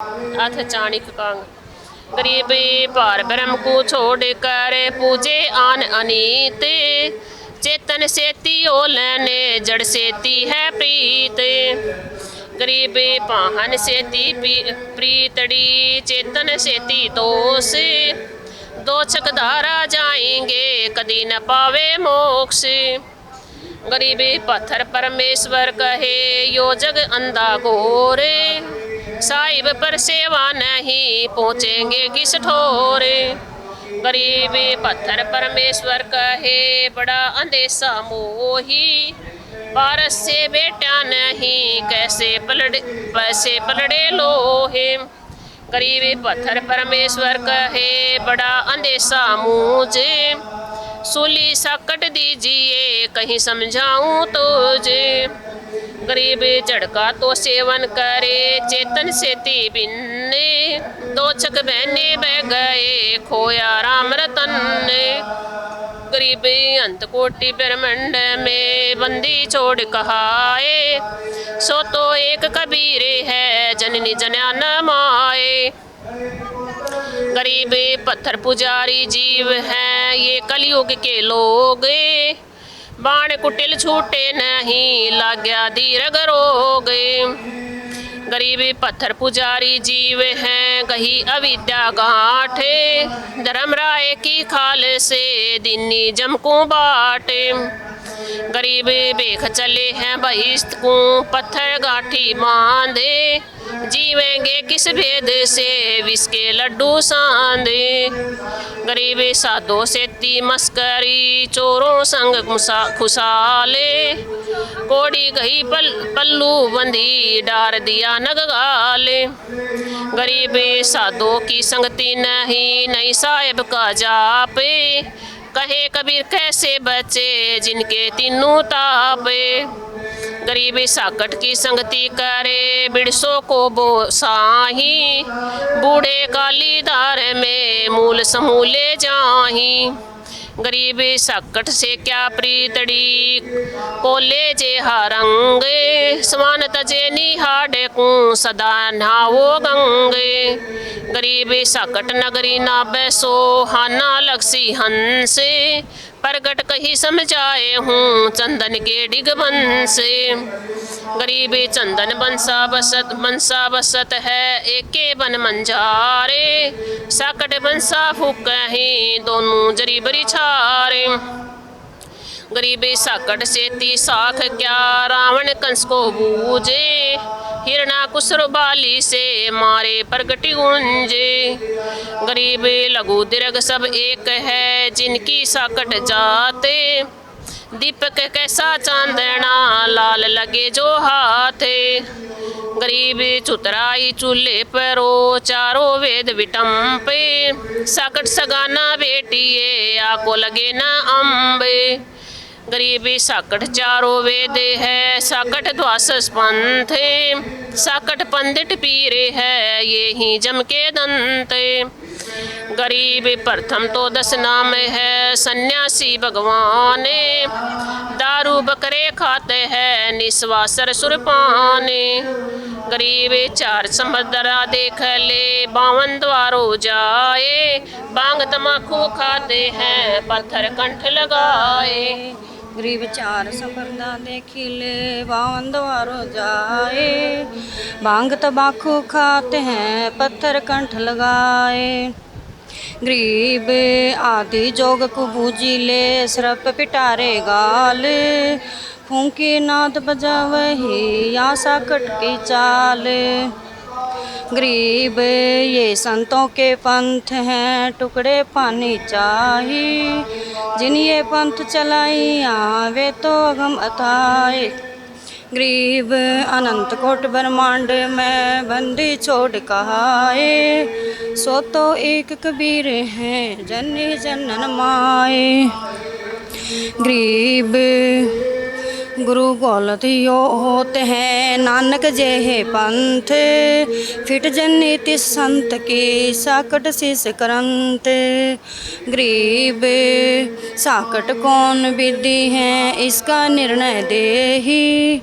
अथ चाणक्य कांग गरीबी पार ब्रह्म को छोड़ कर पूजे आन अनीत। चेतन सेती ओ लेने जड़ सेती है प्रीत। गरीबी पाहन सेती प्रीतड़ी चेतन सेती तोष। दो चकधारा जाएंगे कदी न पावे मोक्ष। गरीबी पत्थर परमेश्वर कहे यो जग अंधा घोर। साहिब पर सेवा नहीं पहुँचेंगे किस ठोर। गरीबी पत्थर परमेश्वर कहे बड़ा अंदेशा मोही। पारस से बेटा नहीं कैसे पलड़े लोहे। गरीबी पत्थर परमेश्वर कहे बड़ा अंदेशा मुझे। सूली साकट दीजिए कहीं समझाऊं तुझे। गरीबी झड़का तो सेवन करे चेतन सेती बिन्ने। दो चक बहने बह गए खोया राम रतन ने। गरीबी अंत कोटि ब्रह्मंड में बंदी छोड़ कहाए। सो तो एक कबीर है जननी जन्या न माए। गरीबी पत्थर पुजारी जीव हैं ये कलयुग के लोग। बाण कुटिल छूटे नहीं लाग्या दीर्घ रोग। गरीबी पत्थर पुजारी जीव हैं कही अविद्या गांठ। धर्म राय की खाल से दिन्नी जमकू बाट। गरीबी बेख चले हैं बहिस्त को पत्थर गाठी बांधे। जीवेंगे किस भेद से विष के लड्डू सांधे। गरीबी साधो सेती मस्करी चोरों संग खुशाले। कोड़ी गई पल्लू बंधी डार दिया नग गाले। गरीबी साधो की संगति नहीं साहेब का जापे। कहे कबीर कैसे बचे जिनके तीनों तापे। गरीबी साकट की संगति करे बिरसों को बो साही। बूढ़े कालीदार में मूल समूले जाही। गरीबी साकट से क्या प्रीतड़ी कोले जे हारंग। समान तजे निहाड़े को सदा नहावो गंगे। गरीबी साकट नगरी ना बैसो हाना लक्सी हंस। प्रगट कही समझाए हूँ चंदन के डिग बंसे। गरीबी चंदन बंसा बसत है एके बन मंजारे। साकट बंसा फूक ही दोनों जरी बरी छारे। गरीबी साकट सेती साख क्या रावण कंस को बूझे। हिरणा कुसर बाली से मारे प्रगति गुंजे। गरीबी लघु दीर्घ सब एक है जिनकी साकट जाते। दीपक कैसा चांदना लाल लगे जो हाथे। गरीबी चुतराई चूल्हे परो चारों वेद विटम्पे। साकट सगाना बेटिए आको लगे न अम्बे। गरीबी साकट चारों वेद है साकट द्वासस पंथ। साकट पंडित पीरे है ये ही जम के दंते। गरीबी प्रथम तो 10 नाम है सन्यासी भगवान। दारू बकरे खाते हैं निस्वासर सुरपाने। गरीबी 4 समुद्रा देख ले 52 द्वारों जाए। बांग तमाकू खाते हैं पत्थर कंठ लगाए। गरीब 4 समुद्रा देखी ले 52 द्वारों जाए। भांग तबाकू खाते हैं पत्थर कंठ लगाए। गरीब आदि जोग को बूझी ले सरप पिटारे गाल। फूंकी नाद बजावही या साकट की चाल। गरीब ये संतों के पंथ हैं टुकड़े पानी चाहिए। जिन ये पंथ चलाइया वे तो अगम अथाए। गरीब अनंत कोट ब्रह्मांड में बंदी छोड़ कहाए। सो तो एक कबीर है जननी जनन माए। गरीब गुरु गौलत यो होते हैं नानक जेहे पंथ। फिट जन्नीति संत की साकट शीस करंत। गरीब साकट कौन विधि है इसका निर्णय दे ही।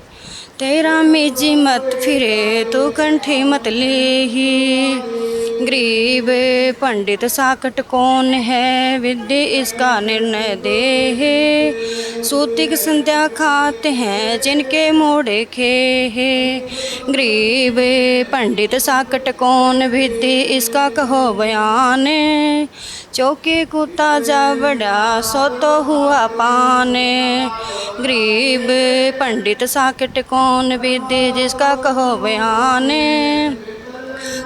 तेरा मिजी मत फिरे तू कंठी मत लेही। गरीब पंडित साकट कौन है, विद्या इसका निर्णय दे है। सूतिक संध्या खाते हैं जिनके मोड़े खे है। गरीब पंडित साकट कौन, विद्या इसका कहो बयान। चौके कुत्ता जा बड़ा सो तो हुआ पान। गरीब पंडित साकट कौन, विद्या जिसका कहो बयान।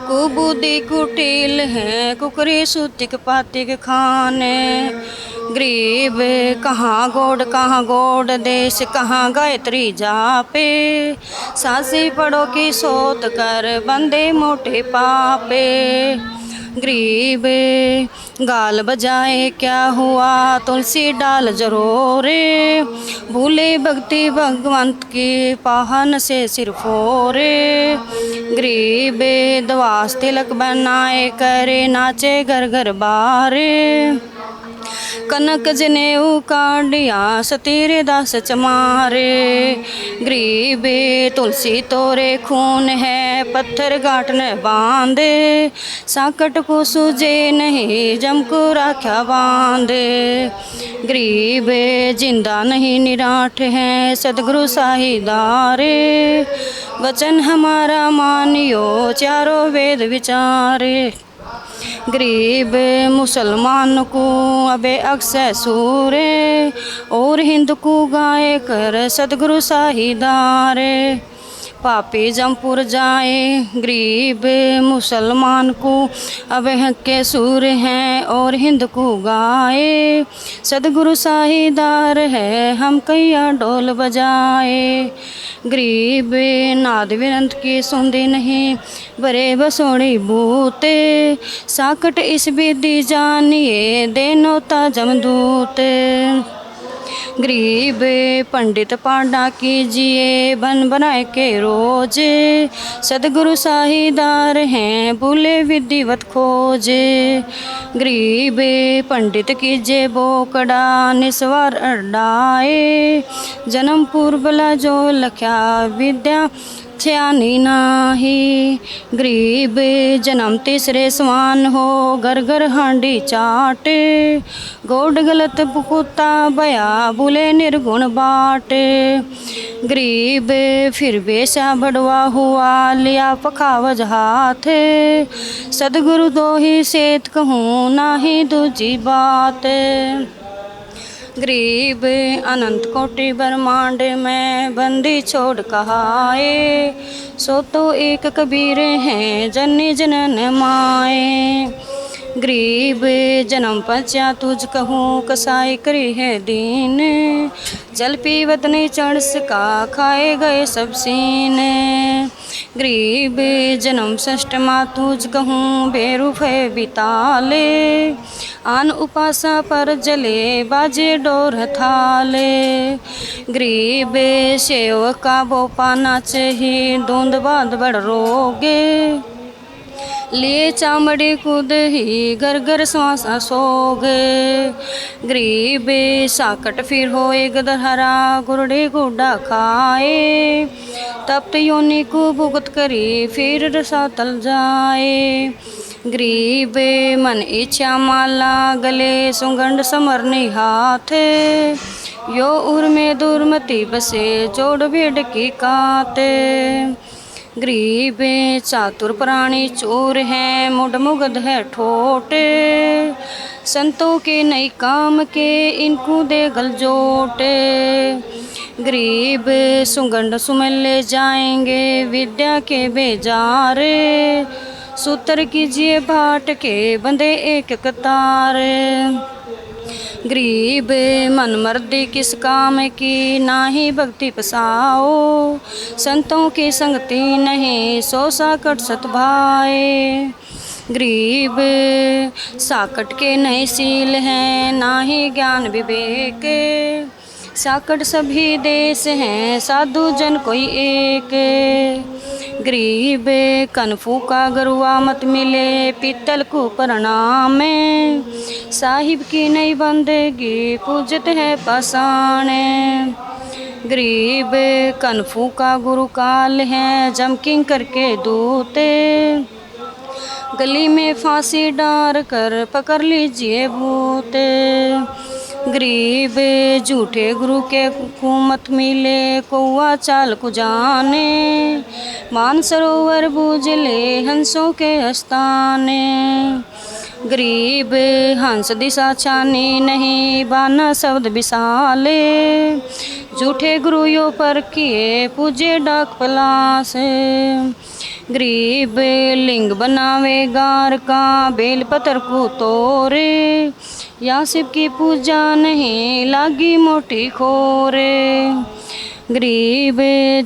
कुबुद्धि कुटिल है, कुकरी सूतिक पातिक खाने। गरीब कहाँ गोड़ देश, कहाँ गायत्री जापे। सासी पड़ो की सोत कर, बंदे मोटे पापे। गरीब गाल बजाए क्या हुआ, तुलसी डाल जरोरे। भूले भक्ति भगवंत की, पाहन से सिर फोरे। गरीब दवास तिलक बनाए करे, नाचे घर घर बारे। कनक जनेऊ कांडिया, सतीरे दास चमारे। गरीब तुलसी तोरे खून है, पत्थर गांठने बांधे। साकट को सूझे नहीं, जम को राख्या बांधे। गरीब जिंदा नहीं निराठ है, सदगुरु साहिदारे। वचन हमारा मानियो, चारों वेद विचारे। गरीब मुसलमान को अबे अक्सर सूरे, और हिंद को गाए कर सदगुरु साहिदारे। पापी जमपुर जाए, गरीब मुसलमान को अब हक्के सूर हैं, और हिंद को गाए सदगुरु साहिदार है, हम कैया ढोल बजाए। गरीब नाद विरंत की सुनदी नहीं, बरे बसोड़ी बूते। साकट इस विधि जानिए, देनोता जमदूते। गरीब पंडित पांडा कीजिए, बन बनाए के रोज। सदगुरु साहिदार हैं, भूले विधिवत खोजे। गरीब पंडित कीजिए बोकड़ा, निस्वार अड्डाए। जन्म पूर्वला जो लख्या, विद्या छयानी नाही। गरीब जन्म तीसरे समान हो, घर घर हांडी चाटे। गोड गलत पुकुता बया, बुले निर्गुण बाटे। गरीब फिर बेसा बड़वा हुआ, लिया पखावज हाथ। सदगुरु दो ही सेत कहूँ, नाही दूजी बात। गरीब अनंत कोटि ब्रह्मांड में, बंदी छोड़ कहाए। सो तो एक कबीर हैं, जननी जनन माए। गरीब जन्म पचा तुझ कहूँ, कसाई करी है दीन। जल पीवत नहीं चढ़ सका, खाए गए सब सीन। गरीब जन्म षष्ठमा तुझ कहूँ, बेरूफ है बिताले। आन उपासा पर जले, बाजे डोर थाले। गरीब सेव का बोपा नाचे ही, दूंद बाद बड़ रोगे। लिए चामड़ी कूद ही, घर घर श्वासा सोगे। गरीब साकट फिर होए गदहरा, गुरडे गुड्डा खाए। तप्त योनि को भुगत करी, फिर रसा तल जाए। गरीब मन इच्छा माला, गले सुगंध समरनी हाथ। यो उर में दुर्मति बसे, जोड़ भेड़ की काते। गरीब चातुर प्राणी चोर हैं, मुड मुगध है ठोटे। संतों के नई काम के, इनको दे गल जोटे। गरीब सुगंध सुमन ले जाएंगे, विद्या के बेजारे। सूत्र कीजिए भाट के, बंदे एक कतार। गरीब मन मर्दी किस काम की, नाही भक्ति पसाओ। संतों की संगति नहीं, सो साकट सत भाए। गरीब साकट के नहीं सील हैं, नाही ज्ञान विवेक। साकट सभी देश हैं, साधु जन कोई एक। गरीब कनफू का गरुआ मत मिले, पीतल को प्रणाम। साहिब की नई बंदगी, पूजत है पाषाण। गरीब कनफू का गुरु काल है जमकिंग करके दूते, गली में फांसी डार कर पकड़ लीजिए भूत। गरीब झूठे गुरु के हुकूमत मिले कौआ चाल को जाने, मानसरोवर बूझले हंसों के आस्थाने। गरीब हंस दिशा छानी नहीं बाना शब्द विशाले, झूठे गुरुओं पर किए पूजे डाक पलास। गरीब लिंग बनावे गार का बेल पतर को तोरे, या शिव की पूजा नहीं लागी मोटी खोरे। गरीब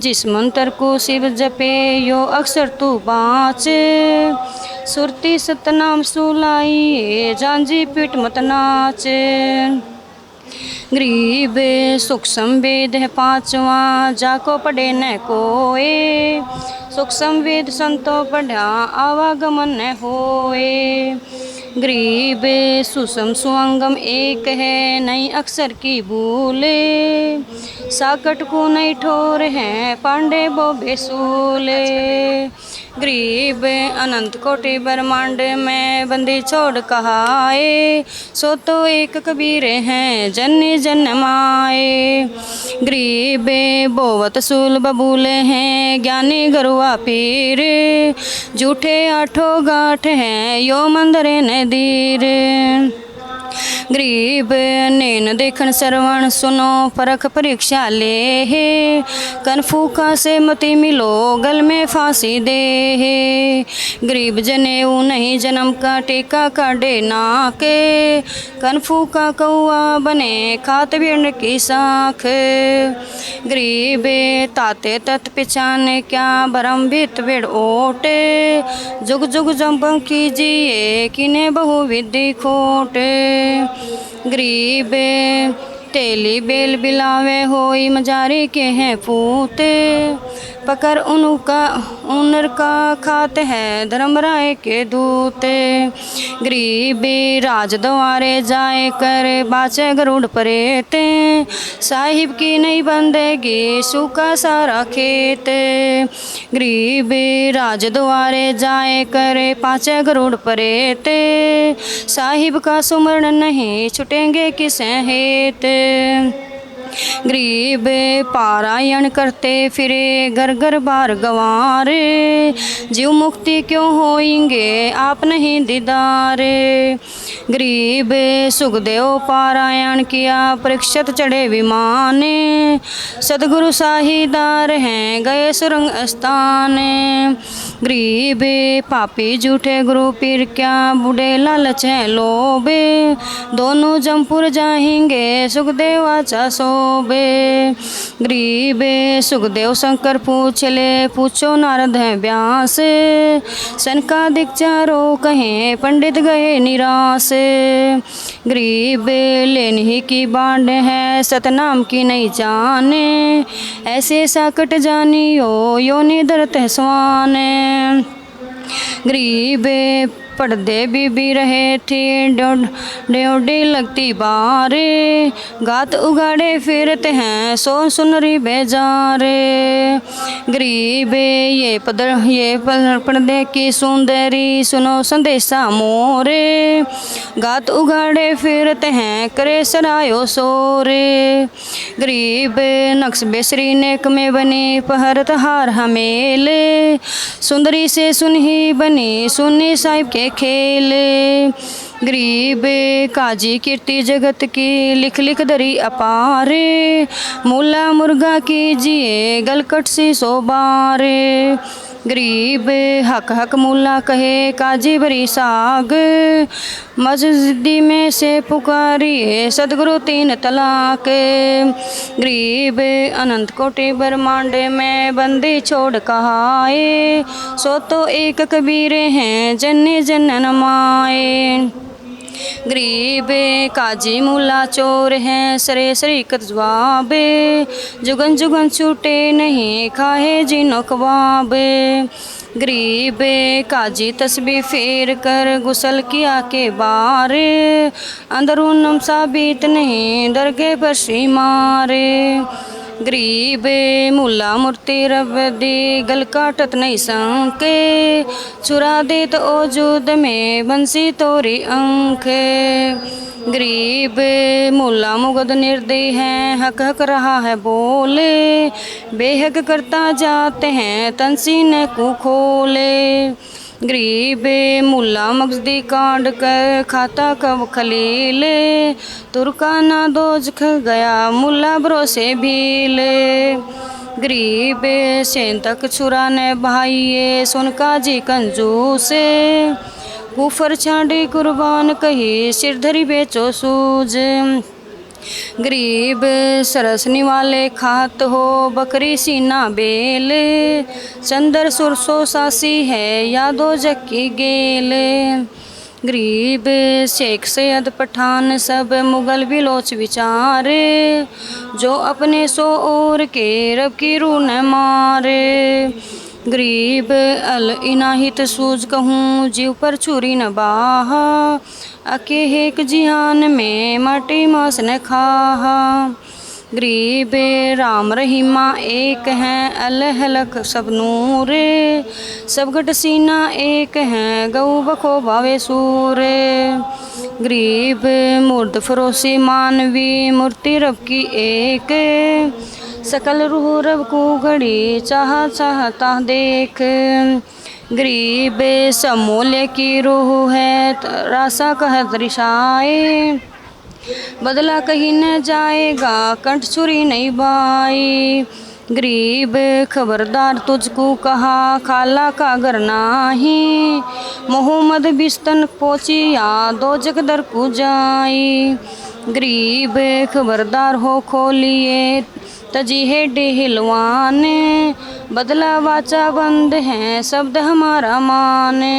जिस मंत्र को शिव जपे यो अक्सर तू बाँचे, सुरती सतनाम सुलाइए झांझी पीठ मत नाचे। गरीब सुख संवेद है पांचवा जाको पढ़े न कोए, सुख संवेद संतो पढ़ा आवागमन न होए। गरीब सुसम सुअंगम एक है नई अक्षर की भूले, साकट को नई ठोर है पांडे बो बेसूले। गरीब अनंत कोटि ब्रह्मांड में बंदी छोड़ कहाए, सो तो एक कबीर हैं जन्नी जन्म आए। गरीब बोवत सूल बबूले हैं ज्ञानी गरुआ पीर, झूठे आठों गाठ हैं यो मंदरे नदीर। गरीब नैन देखन श्रवण सुनो परख परीक्षा ले है, कनफूका से मति मिलो गल में फांसी दे है। गरीब जनेऊ नहीं जन्म का टीका काटे नाके, कनफूका कौआ बने खात भेड़ की साख। गरीब ताते तत् पिछाने क्या भरम भीत भेड़ ओटे, जुग जुग जंप कीजिए किने बहु विधि खोटे। गरीब तेली बेल बिलावे होई मजारी के हैं पूते, पकड़ उनर का खात है धर्मराय के दूते। गरीब राज द्वारे जाए कर बाचे गरुड़ परेते, साहिब की नहीं बंदेगी सूखा सारा खेत। गरीब राज द्वारे जाए कर पाचे गरुड़ परेते, साहिब का सुमरण नहीं छुटेंगे किसे हेत। गरीब पारायण करते फिरे घर घर बार गंवारे, जीव मुक्ति क्यों होएंगे आप नहीं दीदारे। गरीब सुखदेव पारायण किया परीक्षित चढ़े विमाने, सदगुरु साहीदार हैं गए सुरंग स्थान। गरीब पापी झूठे गुरु पीर क्या बूढ़े लालच हैं लोभे, दोनों जमपुर जाएंगे सुखदेव आचा सोबे। गरीब सुखदेव शंकर पूछ ले पूछो नारद है व्यास, सनकादिक चारों कहें पंडित गए निराश। गरीब लेनी की बांड है सतनाम की नहीं जाने, ऐसे साकट जानियो योनि दरत है स्वाने। गरीब पर्दे भी रहे थे ड्योडी लगती बारे, गात उगाड़े फिरते हैं सो सुनरी बेजारे। गरीब ये पर्दे की सुंदरी सुनो संदेशा मोरे, गात उगाड़े फिरते हैं करे सरायो सोरे। गरीब नक्श बेसरी नेक में बनी पहरत हार हमेले, सुंदरी से सुनही बनी सुनी साहिब के खेले। गरीब काजी कीर्ति जगत की लिख लिख दरी अपारे, मूला मुर्गा कीजिए गलकट सी सोबारे। गरीब हक हक मूला कहे काजी बरी साग, मस्जिदी में से पुकारिए सदगुरु तीन तलाक। गरीब अनंत कोटि ब्रह्मांड में बंदी छोड़ कहाए, सो तो एक कबीर हैं जन्नी जनन माए। गरीब काजी मूला चोर हैं सरे शरीकत जवाबे, जुगन जुगन छूटे नहीं खाए जीनो कबाब। गरीब काजी तस्बीह फेर कर गुसल किया के बारे, अंदरूनम साबित नहीं दरगे पर श्री मारे। गरीब मुल्ला मूर्ति रब दी गल काटत नहीं संके चुरा दे तो ओजूद में बंसी तोरी अंख गरीब मुल्ला मुगद निर्दयी हैं हक हक रहा है बोले बेहक करता जाते हैं तनसीने को खोले गरीब मुल्ला मगजदी कांड कर खाता कब खलीले तुर्काना दोज ख गया मुल्ला भरोसे भीले गरीब सेन तक छुराने भाइये सुन काजी कंजूसे गुफर छाड़ी कुर्बान कही सिर धरी बेचो सूज गरीब सरसनी वाले खात हो बकरी सीना बेले चंदर सुरसो सासी है यादो जक्की गेले गरीब शेख सैयद पठान सब मुगल बिलोच विचारे जो अपने सो और के रब की रूह न मारे गरीब अल इनाहित सूझ कहूँ जीव पर छुरी न बाहा अके एक जिहान में माटी मास न खाहा गरीब राम रहीमा एक हैं अल्लाह लख सब नूरे सब गट सीना एक हैं गऊ बखो भावे सूरे गरीब मुर्द फरोसी मानवी मूर्ति रब की एक सकल रूह रब को घड़ी चाहता देख गरीब समूल्य की रूह है रासा कह दृशाए बदला कहीं न जाएगा कंठ छुरी नहीं बाई गरीब खबरदार तुझको कहा खाला का घर नाही मोहम्मद बिस्तन पहुँची या दो जगदर को जाई गरीब खबरदार हो खोलिए तजीहे डेहलवान बदला वाचा बंद है शब्द हमारा माने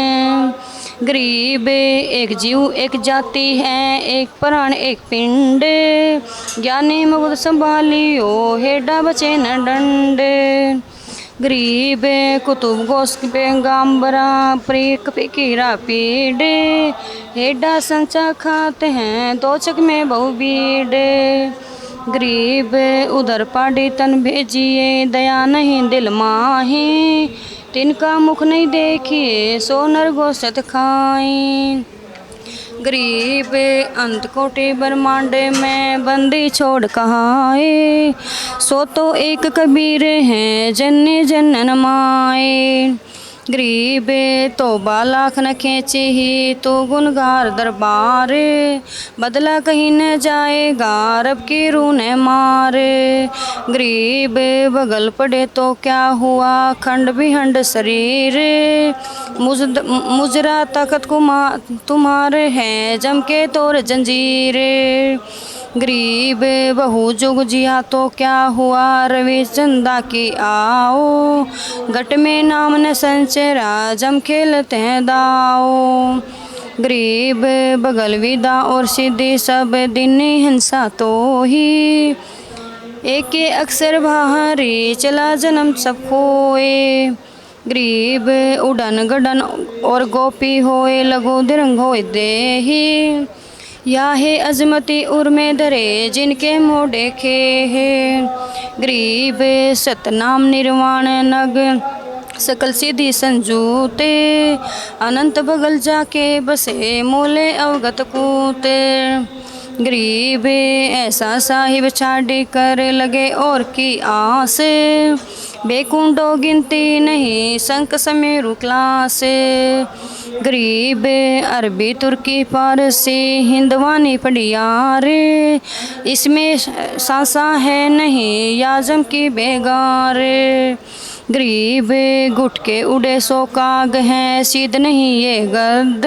गरीब एक जीव एक जाति है एक प्राण एक पिंड ज्ञानी मुगद संभालियो हेडा बचे न डंड गरीब कुतुब गोस पैगंबरा प्रेक पे कीरा पीड़ हेडा संचा खाते हैं दो चक में बहु भीड़ गरीब उधर पाड़ी तन भेजिए दया नहीं दिल माही तिनका मुख नहीं देखिए सोनर गोश्त खाएं गरीब अंत कोटि ब्रह्मांड में बंदी छोड़ कहाए सो तो एक कबीर हैं जन्ने जन्नन माए गरीब तोबा लाख न खींचे ही तो गुनगार दरबार बदला कहीं न जाएगा रब की रूह न मारे गरीब बगल पड़े तो क्या हुआ खंड बिहंड शरीर मुजरा ताकत तुम्हारे हैं जम के तोर जंजीर गरीब बहु जुग जिया तो क्या हुआ रवि चंदा की आओ घट में नाम न संचरा जम खेलते हैं दाओ गरीब बगल विदा और सिद्धि सब दिन हिंसा तो ही एक अक्सर बाहरी चला जन्म सब खोए गरीब उड़न गडन और गोपी होए लगो दिरंग होए देही या है अजमती उर्मे धरे जिनके मुँह देखे है गरीब सतनाम निर्वाण नग सकल सीधी संजूते अनंत बगल जाके बसे मोले अवगत कूते गरीब ऐसा साहिब छाड़ी कर लगे और की आस बेकुंडो गिनती नहीं संक समेरु क्लास गरीब अरबी तुर्की पारसी हिंदवानी पड़ियार इसमें सांसा है नहीं याजम की बेगार गरीब गुटके उड़े सो काग हैं सीध नहीं ये गद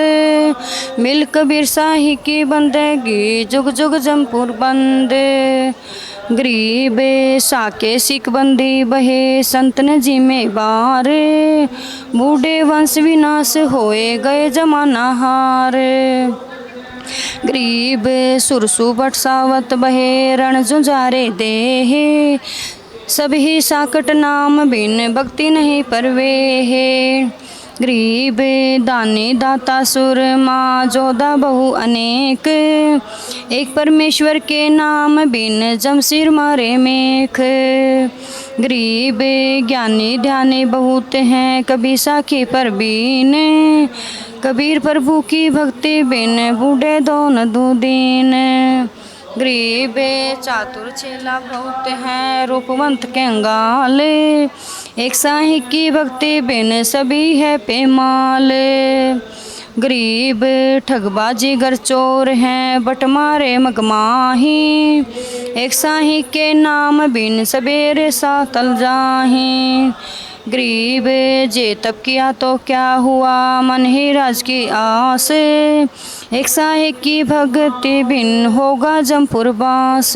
मिल कबीर शाही की बंदेगी जुग जुग जमपुर बंद गरीब साके सिख बंदी बहे संत न जिम्मेवार बूढ़े वंश विनाश होए गए जमाना हार गरीब सुरसु बट सावत बहे रण जुंजारे देहे सभी साकट नाम बिन भक्ति नहीं परवे है गरीब दानी दाता सुर माँ जोधा बहु अनेक, एक परमेश्वर के नाम बिन जमशीर मारे मेख। गरीब ज्ञानी ध्यानी बहुत हैं, कभी साखी पर बीन, कबीर प्रभु की भक्ति बिन बूढ़े दोन दूदीन। गरीब चातुर चेला बहुत हैं, रूपवंत कंगाल, एक साही की भक्ति बिन सभी है पेमाल। गरीब ठगबाजी गर चोर हैं, बटमारे मगमाही, एक साही के नाम बिन सबेरे सातल जाही। गरीब जे तब किया तो क्या हुआ, मन ही राज की आस, एक साहे की भक्ति बिन होगा जमपुर बास।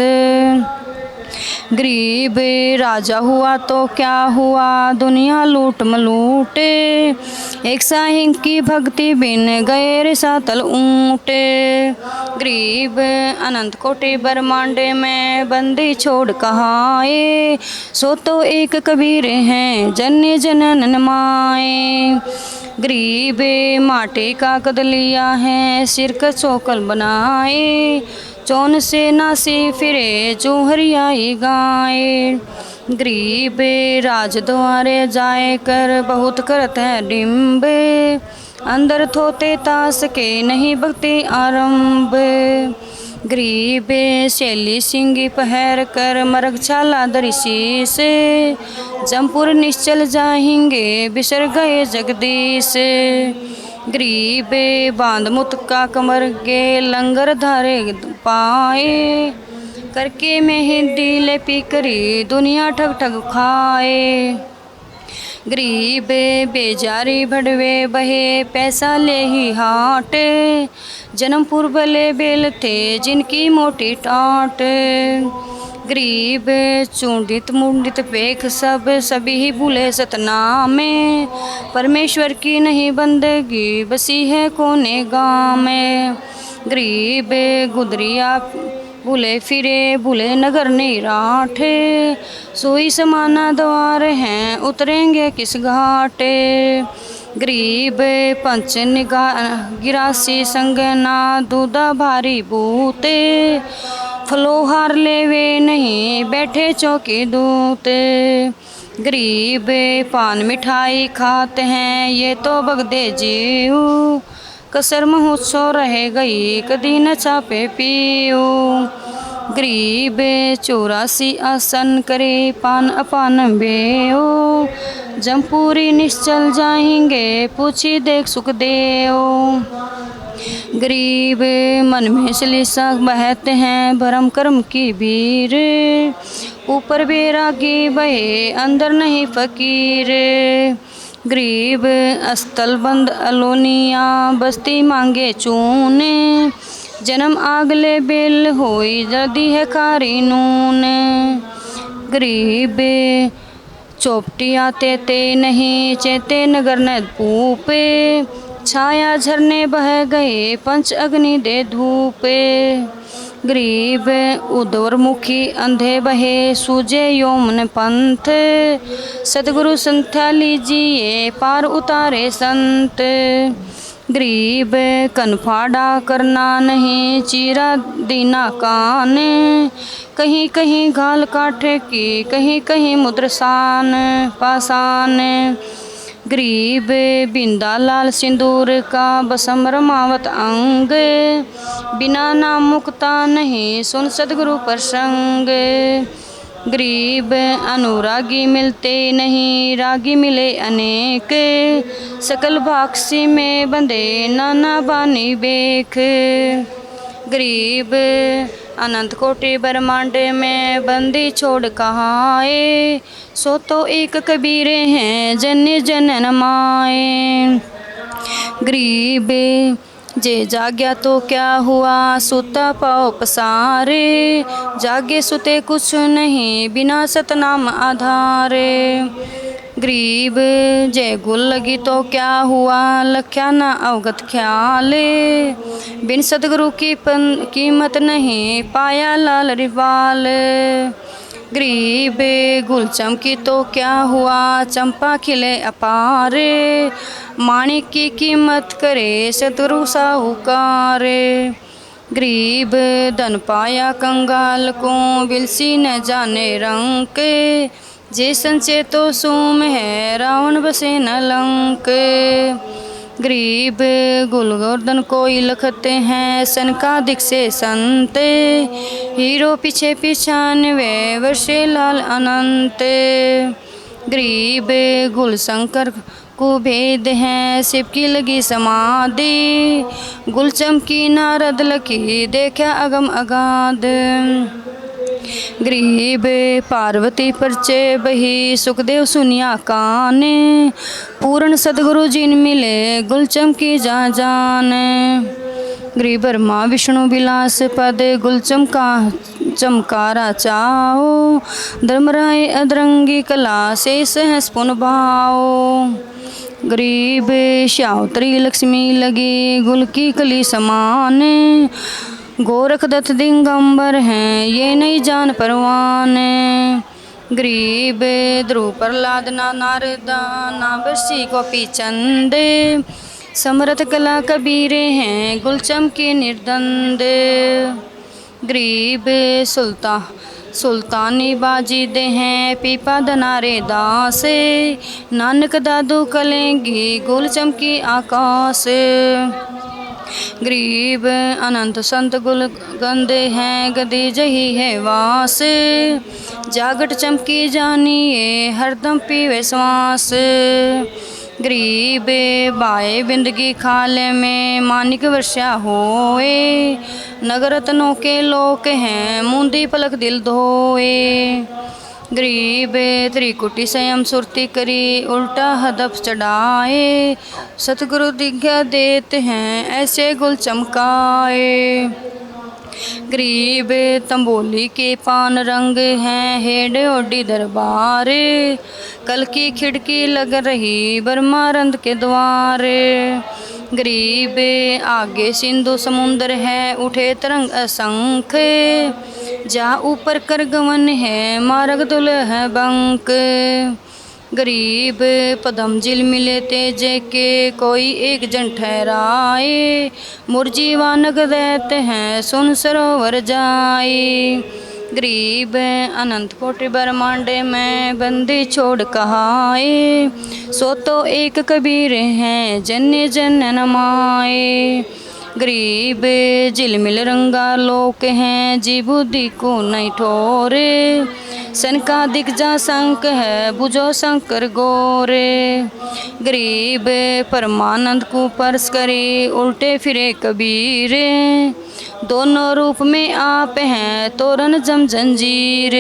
गरीब राजा हुआ तो क्या हुआ, दुनिया लूट मलूट, एक साहिब की भक्ति बिन गए रे सातल ऊँट। गरीब अनंत कोटि ब्रह्मांड में बंदी छोड़ कहाए, सो तो एक कबीर हैं जन्य जनन माए। गरीब माटी का कद लिया है, सिर का चौकल बनाए, चौन से नासी फिरे चूहरियाई गाए। गरीब राज द्वारे जाए कर बहुत करत है डिम्ब, अंदर थोते तास के नहीं भक्ति आरंभ। गरीब शैली सिंगी पहर कर मरग छाला दरिशी से, जमपुर निश्चल जाएंगे बिसर गए जगदीश। गरीब बांध मुत का कमर गे लंगर धारे पाए, करके मेहंदी ले पी करी दुनिया ठग ठग खाए। गरीब बेजारी भड़वे बहे पैसा ले ही हाट, जन्मपुर भले बेल थे जिनकी मोटी टाट। गरीब चूंडित मुंडित पेख सब सभी ही भूले सतनामे, परमेश्वर की नहीं बंदगी बसी है कोने गाँव में। गरीब गुदरिया भूले फिरे भूले नगर निराठे, सोई समाना द्वार हैं उतरेंगे किस घाटे। गरीब पंच निगाह गिरासी संग ना दूधा भारी बूते, फलोहार लेवे नहीं बैठे चौकी दूते। गरीब पान मिठाई खाते हैं ये तो बगदे जीव, कसर महोत्सव रह गई कदी न चापे पीऊ। गरीब 84 आसन करे पान अपान बेओ, जमपुरी निश्चल जाएंगे पूछी देख सुख देओ। गरीब मन में सलीसा बहते हैं भरम कर्म की भीर, ऊपर बैरागी बहे अंदर नहीं फकीर। गरीब अस्तल बंद अलोनिया बस्ती मांगे चूने, जन्म आगले बेल होई जल्दी है खारी नून। गरीब चौपटी आते ते नहीं चेते नगर न पूपे, छाया झरने बह गए पंच अग्नि दे धूपे। गरीब उदरमुखी अंधे बहे सूझे योमन पंथ, सतगुरु संध्या लीजिए पार उतारे संत। गरीब कनफाड़ा करना नहीं चीरा दीना कान, कहीं कहीं घाल काठे की कहीं कहीं मुद्रसान पासान। गरीब बिंदा लाल सिंदूर का बसम रमावत अंग, बिना नाम मुक्ता नहीं सुन सदगुरु प्रसंग। गरीब अनुरागी मिलते नहीं रागी मिले अनेक, सकल बाक्सी में बंधे नाना बानी बेख। गरीब अनंत कोटि ब्रह्मांड में बंदी छोड़ कहाए, सो तो एक कबीरे हैं जन्य जनन माए। गरीब जे जाग्या तो क्या हुआ सुता पाओ पसारे, जागे सुते कुछ नहीं बिना सतनाम आधारे। गरीब जय गुल लगी तो क्या हुआ लख्या न अवगत ख्याले, बिन सदगुरु की कीमत नहीं पाया लाल रिवाल। गरीब गुल चमकी तो क्या हुआ, चंपा खिले अपार, माणिक की कीमत करे सतगुरु साहूकार। गरीब धन पाया कंगाल को, बिलसी न जाने रंग के, जे संचे तो सूम है रावण बसे न लंक। गरीब गुल गोर्धन कोई लखते हैं, सन का दिख से संत, हीरो पीछे 95 वर्षे लाल अनंत। गरीब गुल शंकर को भेद है, शिव की लगी समाधि, गुल चमकी नारद लकी देखा अगम अगाध। गरीब पार्वती परचे बही, सुखदेव सुनिया कान, पूर्ण सदगुरु जिन मिले गुल चमकी जा जान। गरीब ब्रह्मा विष्णु विलास पद, गुल चमकारा चाओ, धर्मराय अदरंगी कला से सहस पुन भाओ। गरीब श्यावतरी लक्ष्मी लगी, गुल की कली समान, गोरख दत्त दिगंबर हैं ये नहीं जान परवान। गरीब ध्रुव प्रहलाद ना नारदा ना बरसी गोपी चंद, समरथ कला कबीरे हैं गुल चमके निर्दंद। गरीब सुल्तानी बाजी दे हैं, पीपा दनारे दास, नानक दादू कलेंगी गुल चमकी आकाश। गरीब अनंत संत गुल गंदे हैं, गदी जही है वास, जागट चमकी जानिए हरदम पीवे श्वास। गरीब बाए बिंदगी खाले में, मानिक वर्षा होए, नगर रत्नों के लोक हैं मूंदी पलक दिल धोए। गरीब त्रिकुटी संयम सुरती करी, उल्टा हदफ चढ़ाए, सतगुरु दिग्या देते हैं ऐसे गुल चमकाए। गरीब तंबोली के पान रंग हैं, हेड ओडी दरबार, कल की खिड़की लग रही ब्रह्मानंद के द्वार। गरीब आगे सिंधु समुंदर है, उठे तरंग असंख्य, जा ऊपर कर गवन है मार्ग दुल है बंक। गरीब पदम जिल मिले तेजे के, कोई एक जन ठहराए, मुरजीवा नग देते हैं सुन सरोवर जाए। गरीब अनंत कोटि ब्रह्मांडे में बंदी छोड़ कहाए, सो तो एक कबीर हैं जन्य जन नमाए। गरीब झिलमिल रंगा लोक हैं, जी बुद्धि को नहीं ठोरे, सन का दिख जा संक है बुझो शंकर गोरे। गरीब परमानंद को परस करे, उल्टे फिरे कबीर, दोनों रूप में आप हैं तोरण जम जंजीर।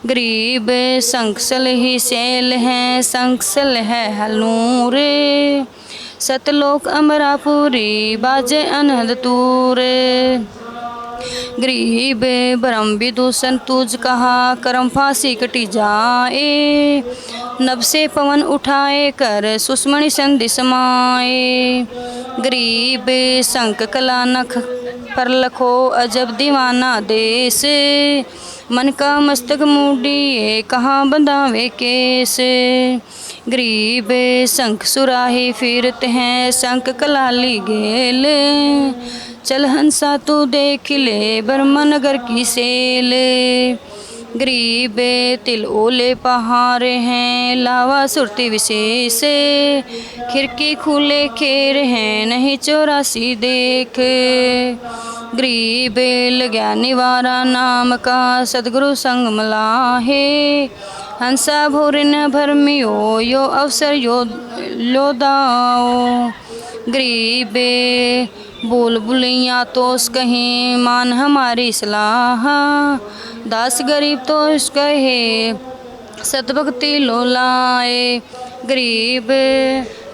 गरीब संकसल ही शैल हैं, संकसल है हलूर, सतलोक अमरापुरी बाजे अनहद तूर। गरीब ब्रह्म विदूषण तुझ कहा, करम फांसी कटी जाए, नभ से पवन उठाए कर सुषमणि संधि समाए। गरीब शंख कला नख पर लखो, अजब दीवाना देश, मन का मस्तक मूडिए कहाँ बंधावे केस। गरीब शंख सुराही फिरते हैं, शंख कलाली गेल, चल हंसा तू देख ले ब्रह्म नगर की सेल। गरीब तिल ओले पहाड़ हैं, लावा सुरती विशेष, खिड़की खुले खेर हैं नहीं 84 देख। गरीब लग्या निवारा नाम का, सदगुरु संग मलाहे, हंसा भोर न भरमियो यो अवसर यो लोदाओ। गरीब बोल बुलैया तोस कहें, मान हमारी सलाह, दास गरीब तोस कहे सतभक्ति लो लाए। गरीब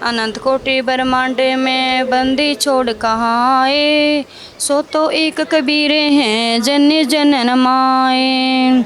अनंत कोटि ब्रह्मांडे में बंदी छोड़ कहाए, सो तो एक कबीरे हैं जन्य जन नमाए।